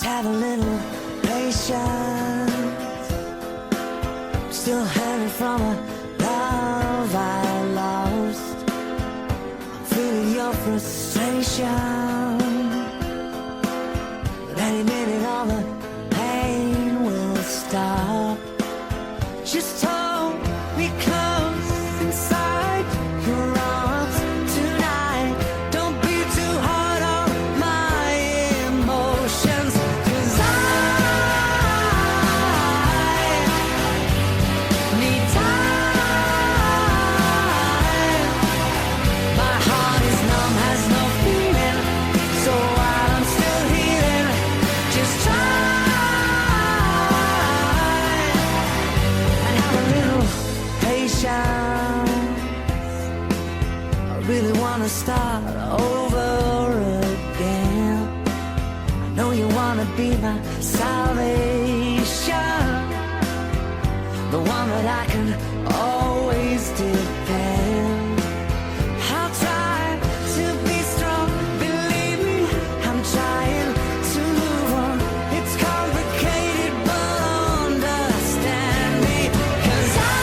have a little patience. Still hanging from a love I lost. I'm feeling your frustration. But any minute all the pain will stop. Just hold me close inside your arms tonight. Don't be too hard on my emotions, 'cause I need time. My heart is numb, has no feeling. So while I'm still healing, just try and have a little patience. I really wanna start over again. I know you wanna be my salvation, the one that I can always depend. I'll try to be strong, believe me, I'm trying to move on. It's complicated, but understand me, 'cause I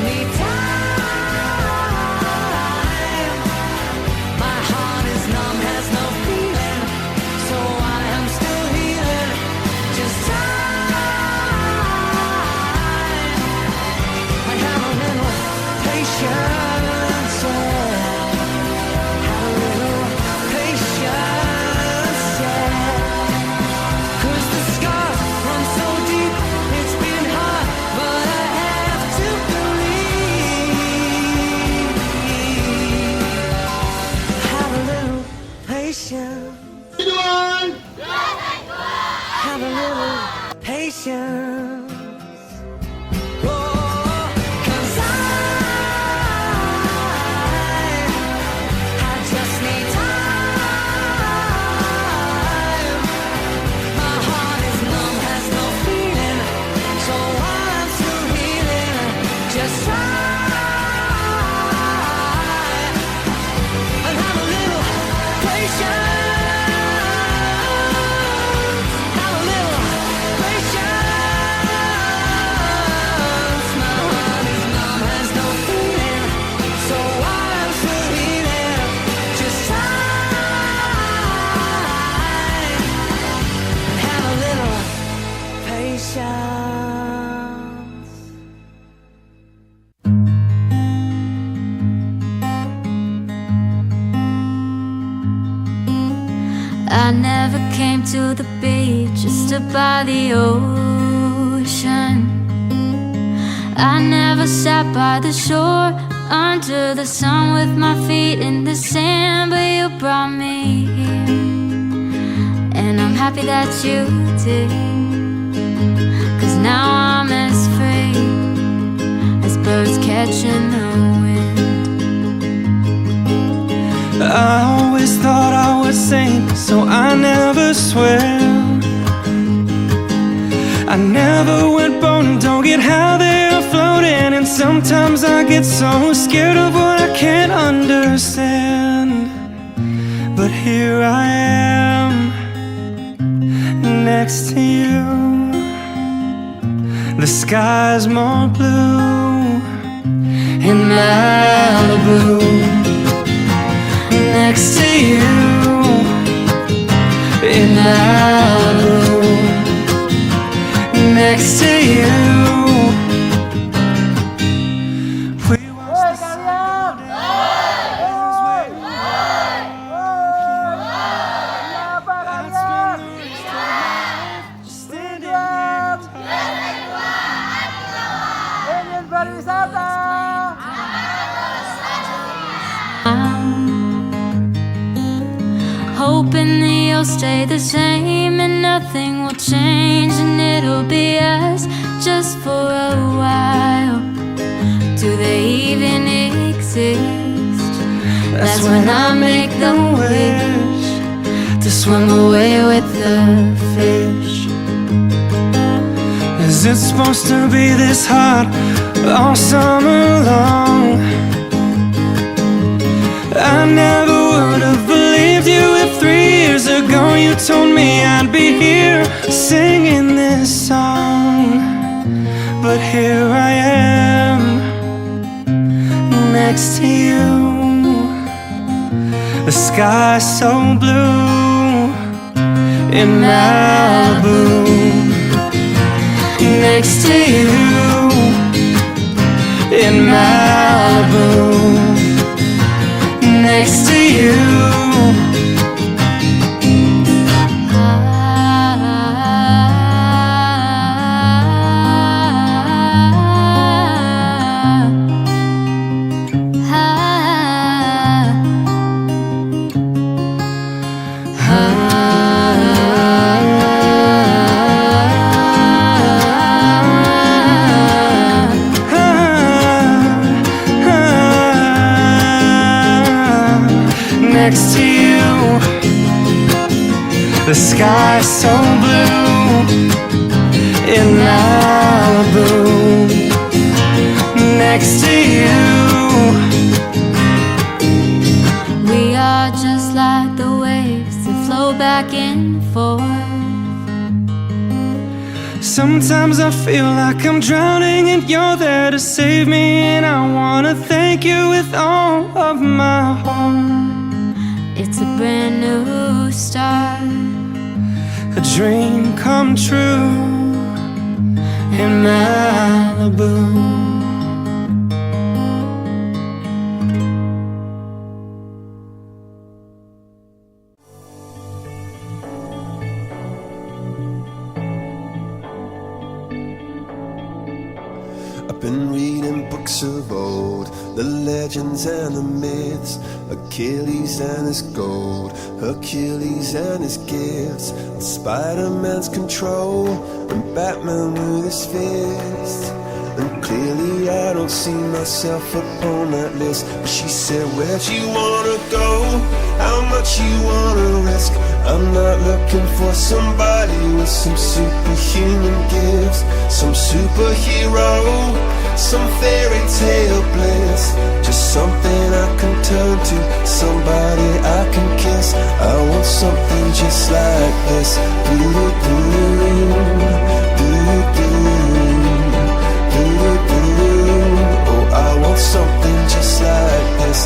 need time. My heart is numb, has no feeling. So I am still healing. Just time. I have a little patience, yeah. Have a little patience, yeah. 'Cause the scars run so deep, it's been hard, but I have to believe. Have a little patience. Liburan! Have a little patience. Oh, 'cause I just need time. My heart is numb, has no feeling. So while I'm still healing, just try and have a little patience. Have a little patience. My heart is numb, has no feeling. So while I'm still healing, just try and have a little patience. I never came to the beach just to by the ocean. I never sat by the shore under the sun with my feet in the sand, but you brought me here, and I'm happy that you did, 'cause now I'm as free as birds catching the wind. I always thought I would sink, so I never swam. I never went boating, don't get how they're floating. And sometimes I get so scared of what I can't understand. But here I am, next to you. The sky's more blue in Malibu. Next to you in Malibu. Next to you. We watched the sun just standing here. Ingin berwisata! Hoping that you'll stay the same and nothing will change, and it'll be us just for a while. Do they even exist? That's when I make the wish to swim away with the fish. Is it supposed to be this hot all summer long? I never would have believed me, I'd be here singing this song. But here I am, next to you. The sky's so blue in Malibu. Next to you in Malibu. Next to you. Next to you, the sky's so blue in Malibu. Next to you, We are just like the waves that flow back and forth. sometimes I feel like I'm drowning and you're there to save me, and I wanna thank you with all of my heart. It's a brand new start. A dream come true in Malibu. I've been reading books of old, the legends and the myths, Achilles and his gold, Hercules and his gifts, Spider-Man's control, and Batman with his fists. And clearly I don't see myself upon that list. But she said, where'd you wanna go? How much you wanna risk? I'm not looking for somebody with some superhuman gifts, some superhero, some fairy tale bliss. Just something I can turn to, somebody I can kiss. I want something just like this. Oh, I want something just like this.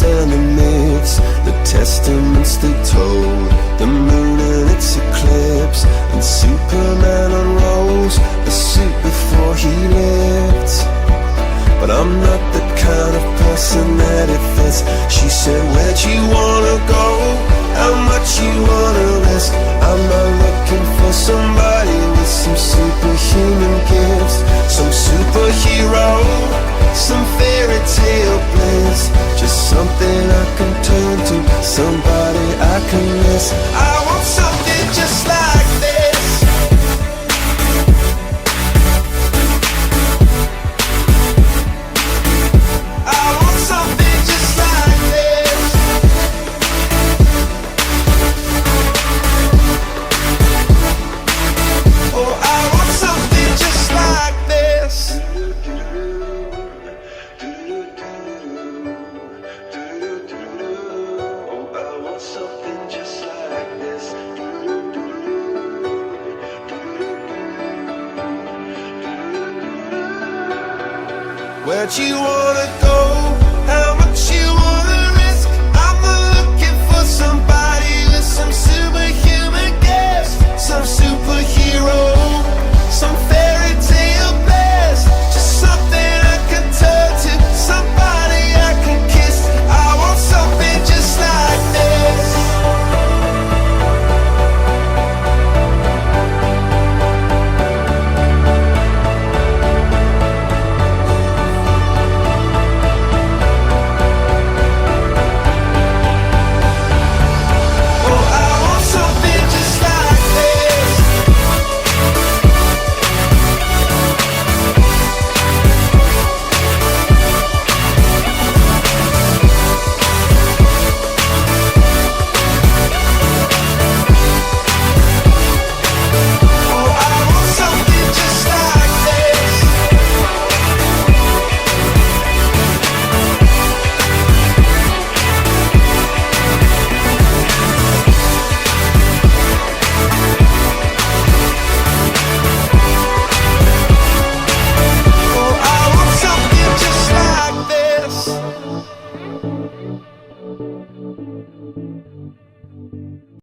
And the myths, the testaments they told, the moon and its eclipse, and Superman unrolls the suit before he lived. But I'm not the kind of person that it fits. She said, where'd you wanna go? How much you wanna risk? I'm not looking for somebody with some superhuman gifts, some superhero, some fairy tale bliss. Just something I can turn to, somebody I can miss. I want something just like this. I want something just like this. Oh, I want something just like this. Where'd you wanna go?